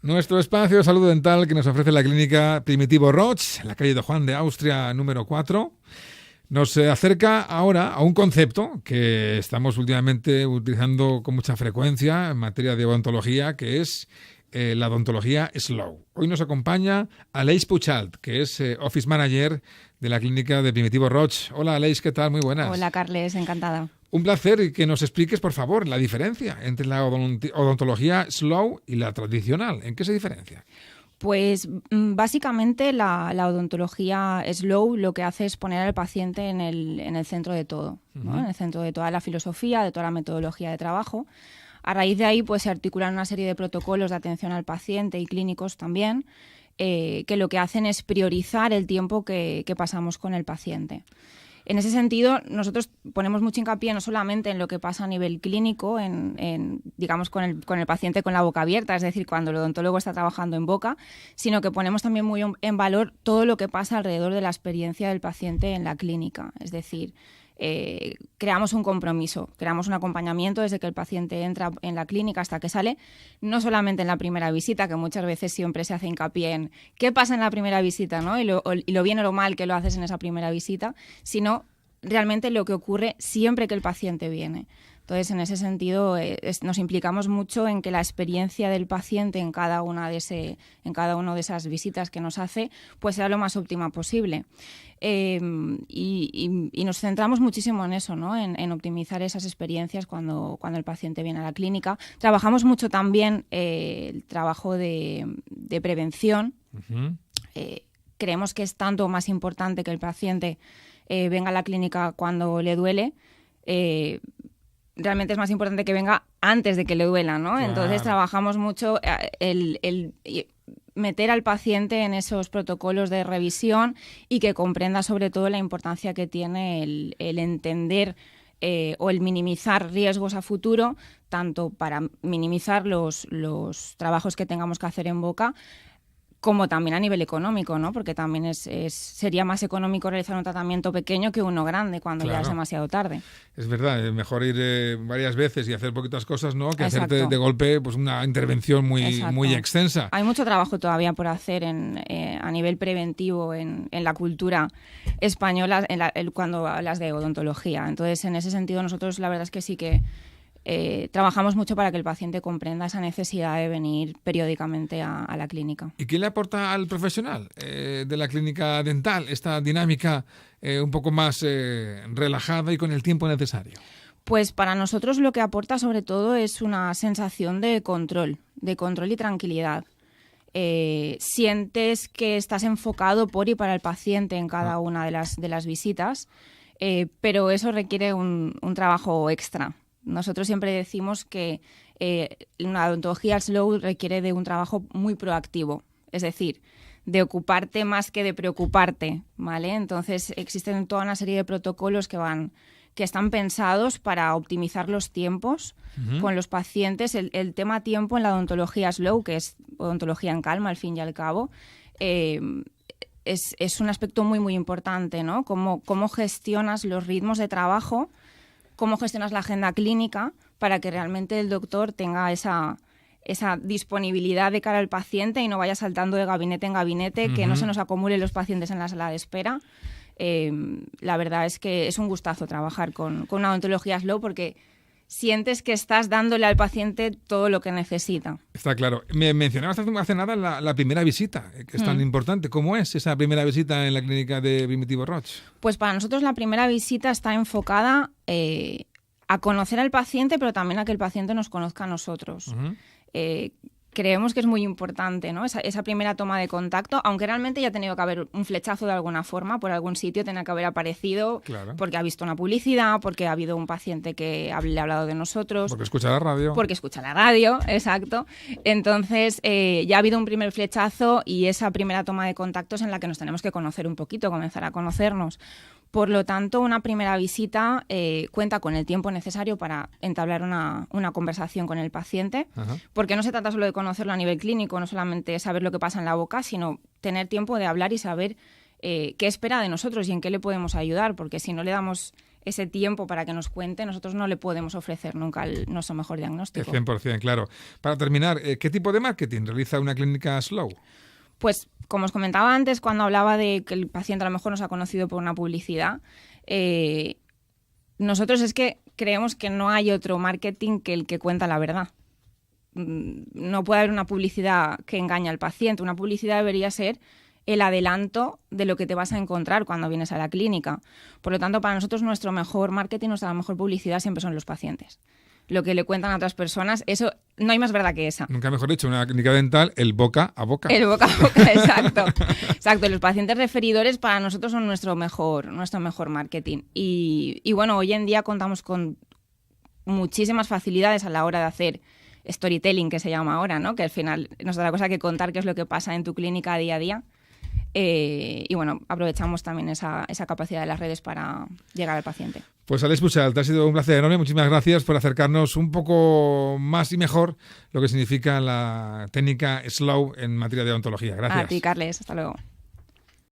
Nuestro espacio de salud dental que nos ofrece la clínica Primitivo Roig, en la calle de Juan de Austria número 4, nos acerca ahora a un concepto que estamos últimamente utilizando con mucha frecuencia en materia de odontología, que es la odontología slow. Hoy nos acompaña Aleix Puchalt, que es Office Manager de la clínica de Primitivo Roig. Hola Aleix, ¿qué tal? Muy buenas. Hola Carles, encantada. Un placer que nos expliques, por favor, la diferencia entre la odontología slow y la tradicional. ¿En qué se diferencia? Pues básicamente la odontología slow lo que hace es poner al paciente en el centro de todo, ¿no? En el centro de toda la filosofía, de toda la metodología de trabajo. A raíz de ahí pues se articulan una serie de protocolos de atención al paciente y clínicos también, que lo que hacen es priorizar el tiempo que pasamos con el paciente. En ese sentido, nosotros ponemos mucho hincapié no solamente en lo que pasa a nivel clínico, digamos con el paciente con la boca abierta, es decir, cuando el odontólogo está trabajando en boca, sino que ponemos también muy en valor todo lo que pasa alrededor de la experiencia del paciente en la clínica. Es decir, creamos un compromiso, creamos un acompañamiento desde que el paciente entra en la clínica hasta que sale, no solamente en la primera visita, que muchas veces siempre se hace hincapié en qué pasa en la primera visita, ¿no? y lo bien o lo mal que lo haces en esa primera visita, sino realmente lo que ocurre siempre que el paciente viene. Entonces, en ese sentido, nos implicamos mucho en que la experiencia del paciente en cada una de esas visitas que nos hace, pues sea lo más óptima posible. Y nos centramos muchísimo en eso, ¿no? En optimizar esas experiencias cuando el paciente viene a la clínica. Trabajamos mucho también el trabajo de prevención. Uh-huh. Creemos que es tanto más importante que el paciente venga a la clínica cuando le duele. Realmente es más importante que venga antes de que le duela, ¿no? Claro. Entonces trabajamos mucho el meter al paciente en esos protocolos de revisión y que comprenda sobre todo la importancia que tiene el entender o el minimizar riesgos a futuro, tanto para minimizar los trabajos que tengamos que hacer en boca, como también a nivel económico, ¿no? Porque también sería más económico realizar un tratamiento pequeño que uno grande cuando ya es demasiado tarde. Es verdad, es mejor ir varias veces y hacer poquitas cosas, ¿no? Que hacerte de golpe pues una intervención muy extensa. Hay mucho trabajo todavía por hacer a nivel preventivo en la cultura española cuando hablas de odontología. Entonces, en ese sentido, nosotros la verdad es que sí que trabajamos mucho para que el paciente comprenda esa necesidad de venir periódicamente a la clínica. ¿Y qué le aporta al profesional de la clínica dental esta dinámica un poco más relajada y con el tiempo necesario? Pues para nosotros lo que aporta sobre todo es una sensación de control y tranquilidad. Sientes que estás enfocado por y para el paciente en cada una de las visitas, pero eso requiere un trabajo extra. Nosotros siempre decimos que una odontología slow requiere de un trabajo muy proactivo, es decir, de ocuparte más que de preocuparte, ¿vale? Entonces existen toda una serie de protocolos que están pensados para optimizar los tiempos con los pacientes. El tema tiempo en la odontología slow, que es odontología en calma al fin y al cabo, es un aspecto muy, muy importante, ¿no? Cómo gestionas los ritmos de trabajo, cómo gestionas la agenda clínica para que realmente el doctor tenga esa disponibilidad de cara al paciente y no vaya saltando de gabinete en gabinete, que no se nos acumulen los pacientes en la sala de espera. La verdad es que es un gustazo trabajar con una odontología slow porque sientes que estás dándole al paciente todo lo que necesita. Está claro. Me mencionabas hace nada la primera visita, que es tan importante. ¿Cómo es esa primera visita en la clínica de Primitivo Roig? Pues para nosotros la primera visita está enfocada a conocer al paciente, pero también a que el paciente nos conozca a nosotros. Uh-huh. Creemos que es muy importante, ¿no? Esa primera toma de contacto, aunque realmente ya ha tenido que haber un flechazo de alguna forma, por algún sitio tenía que haber aparecido, claro, porque ha visto una publicidad, porque ha habido un paciente que le ha hablado de nosotros. Porque escucha la radio. Porque escucha la radio, exacto. Entonces, ya ha habido un primer flechazo y esa primera toma de contactos en la que nos tenemos que conocer un poquito, comenzar a conocernos. Por lo tanto, una primera visita cuenta con el tiempo necesario para entablar una conversación con el paciente, uh-huh, porque no se trata solo de conocerlo a nivel clínico, no solamente saber lo que pasa en la boca, sino tener tiempo de hablar y saber qué espera de nosotros y en qué le podemos ayudar, porque si no le damos ese tiempo para que nos cuente, nosotros no le podemos ofrecer nunca nuestro mejor diagnóstico. 100%, claro. Para terminar, ¿qué tipo de marketing realiza una clínica Slow? Pues, como os comentaba antes, cuando hablaba de que el paciente a lo mejor nos ha conocido por una publicidad, nosotros es que creemos que no hay otro marketing que el que cuenta la verdad. No puede haber una publicidad que engañe al paciente. Una publicidad debería ser el adelanto de lo que te vas a encontrar cuando vienes a la clínica. Por lo tanto, para nosotros nuestro mejor marketing, nuestra mejor publicidad siempre son los pacientes. Lo que le cuentan a otras personas, eso no hay más verdad que esa. Nunca mejor dicho, una clínica dental, el boca a boca. El boca a boca, exacto. Exacto, los pacientes referidores para nosotros son nuestro mejor marketing. Y bueno, hoy en día contamos con muchísimas facilidades a la hora de hacer storytelling, que se llama ahora, ¿no? Que al final nos da la cosa que contar qué es lo que pasa en tu clínica día a día. Y bueno, aprovechamos también esa capacidad de las redes para llegar al paciente. Pues Alex Puchalt, ha sido un placer enorme. Muchísimas gracias por acercarnos un poco más y mejor lo que significa la técnica Slow en materia de odontología. Gracias. A ti, Carles. Hasta luego.